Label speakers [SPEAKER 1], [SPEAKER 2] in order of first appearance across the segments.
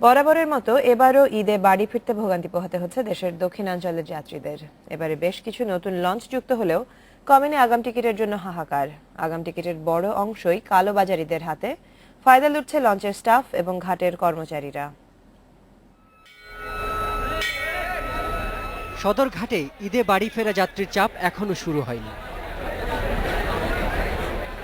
[SPEAKER 1] বরাবরের মতো এবারও ঈদে বাড়ি ফিরতে ভোগান্তি পোহাতে হচ্ছে দেশের দক্ষিণাঞ্চলের যাত্রীদের। এবারে বেশ কিছু নতুন লঞ্চ যুক্ত হলেও কমেনি আগাম টিকিটের জন্য হাহাকার। আগাম টিকিটের বড় অংশই কালোবাজারিদের হাতে। ফায়দা লুটছে লঞ্চের স্টাফ এবং ঘাটের কর্মচারীরা।
[SPEAKER 2] সদরঘাটে ঈদে বাড়ি ফেরা যাত্রীর চাপ এখনো শুরু হয়নি।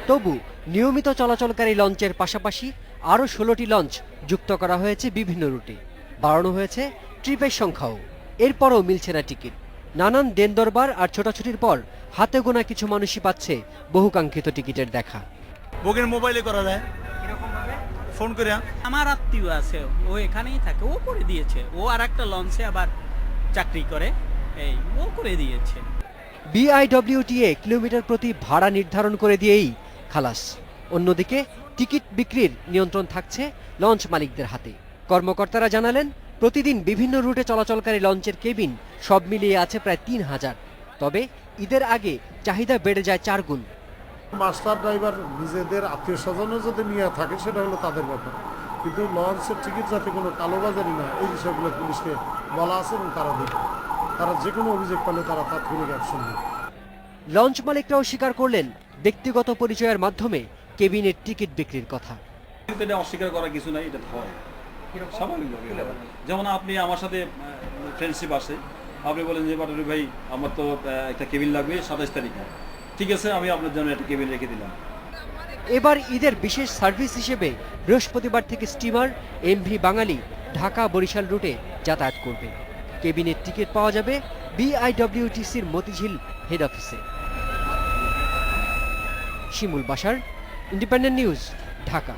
[SPEAKER 2] তবু নিয়মিত চলাচলকারী লঞ্চের পাশাপাশি আরও 16টি লঞ্চ যুক্ত করা হয়েছে বিভিন্ন রুটে। বাড়ানো হয়েছে ট্রিপের সংখ্যাও। এরপরও মিলছে না টিকিট। নানান দেন দরবার আর ছোটাছুটির পর হাতে গোনা কিছু মানুষই পাচ্ছে বহুকাঙ্ক্ষিত টিকিটের দেখা।
[SPEAKER 3] বুকিং মোবাইলে করা যায়, ফোন করে।
[SPEAKER 4] আমার আত্মীয় আছে, ও এখানেই থাকে, ও করে দিয়েছে। ও আর একটা লঞ্চে আবার চাকরি করে, ও করে দিয়েছে।
[SPEAKER 2] বিআইডব্লিউটিএ কিলোমিটার প্রতি ভাড়া নির্ধারণ করে দিয়েই খালাস। অন্যদিকে টিকিট বিক্রির নিয়ন্ত্রণ থাকছে লঞ্চ মালিকদের হাতে। কর্মকর্তারা জানালেন, প্রতিদিন বিভিন্ন রুটে চলাচলকারী লঞ্চের কেবিন সব মিলিয়ে আছে প্রায় 3000। তবে ঈদের আগে চাহিদা বেড়ে যায় 4 গুণ।
[SPEAKER 5] মাস্টার ড্রাইভার নিজেদের আত্মীয় স্বজনও যদি নিয়ে থাকে সেটা হলো তাদের ব্যাপার, কিন্তু লঞ্চের টিকিট যাতে কোনো কালোবাজারি না, এই বিষয়গুলো পুলিশকে বলা আছে এবং তারা দেখবে। তারা যে কোনো অভিযোগ পেলে তারা তাৎক্ষণিক অ্যাকশন নেবে।
[SPEAKER 2] লঞ্চ মালিকরাও স্বীকার করলেন ব্যক্তিগত পরিচয়ের মাধ্যমে কেবিনের টিকিট বিক্রির কথা।
[SPEAKER 6] এটা অস্বীকার করার কিছু নাই, এটা হয় স্বাভাবিকভাবে। যেমন আপনি আমার সাথে ফ্রেন্ডশিপ আসে, আপনি বলেন যে পাটুরি ভাই আমার তো একটা কেবিন লাগবে 27 তারিখে, ঠিক আছে আমি আপনার জন্য একটা কেবিন রেখে দিলাম।
[SPEAKER 2] এবার ঈদের বিশেষ সার্ভিস হিসেবে বৃহস্পতিবার থেকে স্টিমার এমভি বাঙালি ঢাকা বরিশাল রুটে যাতায়াত করবে। কেবিনের টিকিট পাওয়া যাবে বিআইডব্লিউটিসির মতিঝিল হেড অফিসে। শিমুল বাশার, ইন্ডিপেন্ডেন্ট নিউজ, ঢাকা।